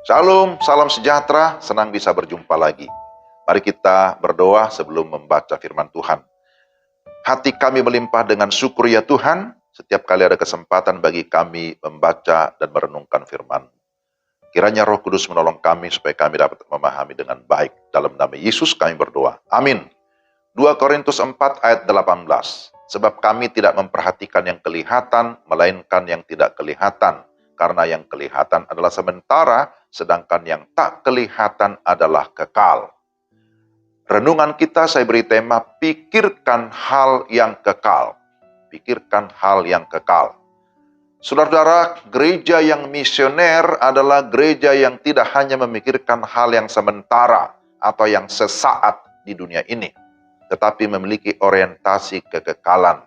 Shalom, salam sejahtera, senang bisa berjumpa lagi. Mari kita berdoa sebelum membaca firman Tuhan. Hati kami melimpah dengan syukur ya Tuhan, setiap kali ada kesempatan bagi kami membaca dan merenungkan firman. Kiranya Roh Kudus menolong kami supaya kami dapat memahami dengan baik. Dalam nama Yesus kami berdoa. Amin. 2 Korintus 4 ayat 18. Sebab kami tidak memperhatikan yang kelihatan, melainkan yang tidak kelihatan. Karena yang kelihatan adalah sementara, sedangkan yang tak kelihatan adalah kekal. Renungan kita saya beri tema, pikirkan hal yang kekal. Pikirkan hal yang kekal. Saudara-saudara, gereja yang misioner adalah gereja yang tidak hanya memikirkan hal yang sementara atau yang sesaat di dunia ini, tetapi memiliki orientasi kekekalan.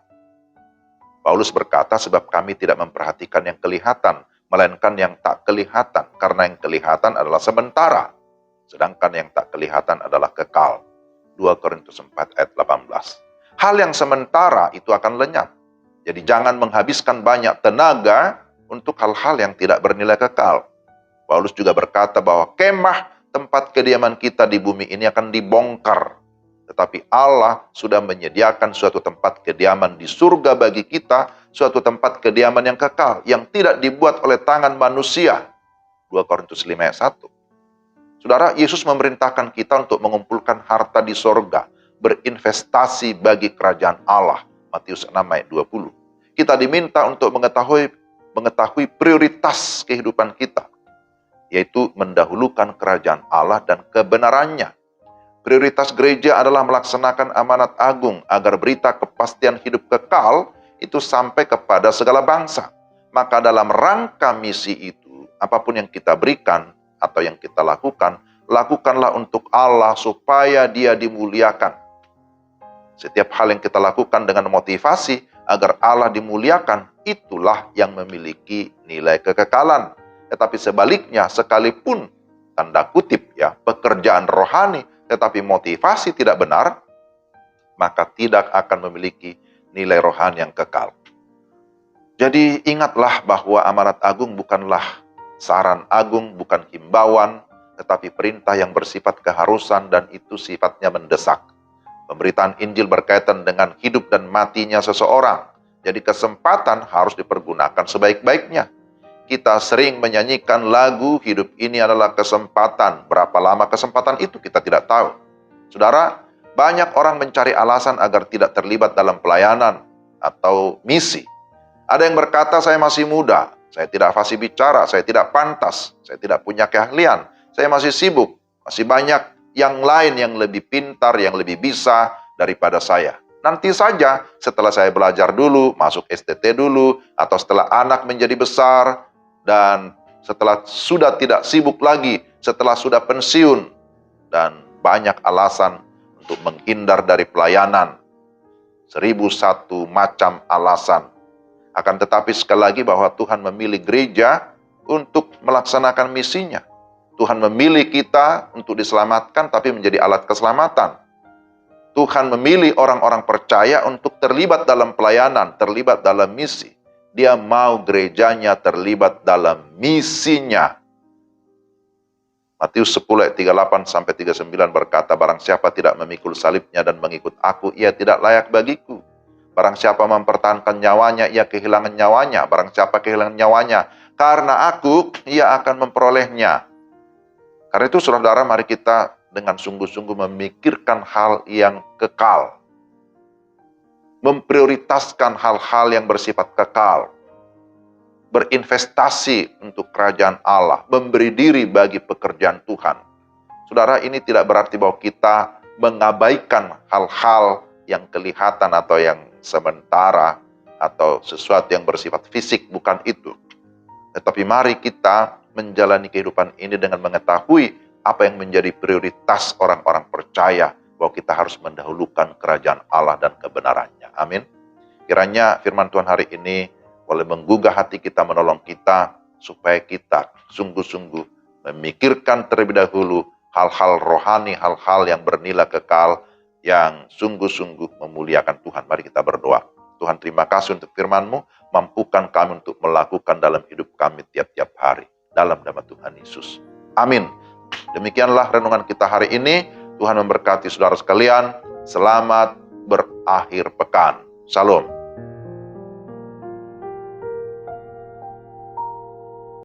Paulus berkata, sebab kami tidak memperhatikan yang kelihatan, melainkan yang tak kelihatan, karena yang kelihatan adalah sementara, sedangkan yang tak kelihatan adalah kekal. 2 Korintus 4 ayat 18. Hal yang sementara itu akan lenyap. Jadi jangan menghabiskan banyak tenaga untuk hal-hal yang tidak bernilai kekal. Paulus juga berkata bahwa kemah tempat kediaman kita di bumi ini akan dibongkar. Tetapi Allah sudah menyediakan suatu tempat kediaman di surga bagi kita, suatu tempat kediaman yang kekal, yang tidak dibuat oleh tangan manusia. 2 Korintus 5 ayat 1. Saudara, Yesus memerintahkan kita untuk mengumpulkan harta di sorga, berinvestasi bagi kerajaan Allah. Matius 6 ayat 20. Kita diminta untuk mengetahui prioritas kehidupan kita, yaitu mendahulukan kerajaan Allah dan kebenarannya. Prioritas gereja adalah melaksanakan amanat agung agar berita kepastian hidup kekal itu sampai kepada segala bangsa. Maka dalam rangka misi itu, apapun yang kita berikan atau yang kita lakukan, lakukanlah untuk Allah supaya Dia dimuliakan. Setiap hal yang kita lakukan dengan motivasi agar Allah dimuliakan, itulah yang memiliki nilai kekekalan. Tetapi sebaliknya, sekalipun tanda kutip ya, pekerjaan rohani, tetapi motivasi tidak benar, maka tidak akan memiliki nilai rohani yang kekal. Jadi ingatlah bahwa amanat agung bukanlah saran agung, bukan himbauan, tetapi perintah yang bersifat keharusan dan itu sifatnya mendesak. Pemberitaan Injil berkaitan dengan hidup dan matinya seseorang. Jadi kesempatan harus dipergunakan sebaik-baiknya. Kita sering menyanyikan lagu hidup ini adalah kesempatan. Berapa lama kesempatan itu kita tidak tahu. Saudara, banyak orang mencari alasan agar tidak terlibat dalam pelayanan atau misi. Ada yang berkata, saya masih muda, saya tidak fasih bicara, saya tidak pantas, saya tidak punya keahlian, saya masih sibuk, masih banyak yang lain yang lebih pintar, yang lebih bisa daripada saya. Nanti saja setelah saya belajar dulu, masuk STT dulu, atau setelah anak menjadi besar, dan setelah sudah tidak sibuk lagi, setelah sudah pensiun, dan banyak alasan untuk menghindar dari pelayanan. 1001 macam alasan. Akan tetapi sekali lagi bahwa Tuhan memilih gereja untuk melaksanakan misinya. Tuhan memilih kita untuk diselamatkan tapi menjadi alat keselamatan. Tuhan memilih orang-orang percaya untuk terlibat dalam pelayanan, terlibat dalam misi. Dia mau gerejanya terlibat dalam misinya. Matius 10 ayat 38-39 berkata, barang siapa tidak memikul salibnya dan mengikut aku, ia tidak layak bagiku. Barang siapa mempertahankan nyawanya, ia kehilangan nyawanya. Barang siapa kehilangan nyawanya, karena aku, ia akan memperolehnya. Karena itu saudara, mari kita dengan sungguh-sungguh memikirkan hal yang kekal. Memprioritaskan hal-hal yang bersifat kekal. Berinvestasi untuk kerajaan Allah. Memberi diri bagi pekerjaan Tuhan. Saudara, ini tidak berarti bahwa kita mengabaikan hal-hal yang kelihatan atau yang sementara atau sesuatu yang bersifat fisik, bukan itu. Tetapi mari kita menjalani kehidupan ini dengan mengetahui apa yang menjadi prioritas orang-orang percaya, bahwa kita harus mendahulukan kerajaan Allah dan kebenarannya. Amin. Kiranya firman Tuhan hari ini boleh menggugah hati kita, menolong kita supaya kita sungguh-sungguh memikirkan terlebih dahulu hal-hal rohani, hal-hal yang bernilai kekal, yang sungguh-sungguh memuliakan Tuhan. Mari kita berdoa. Tuhan, terima kasih untuk firman-Mu, mampukan kami untuk melakukan dalam hidup kami tiap-tiap hari. Dalam nama Tuhan Yesus. Amin. Demikianlah renungan kita hari ini. Tuhan memberkati saudara sekalian. Selamat berakhir pekan. Salam.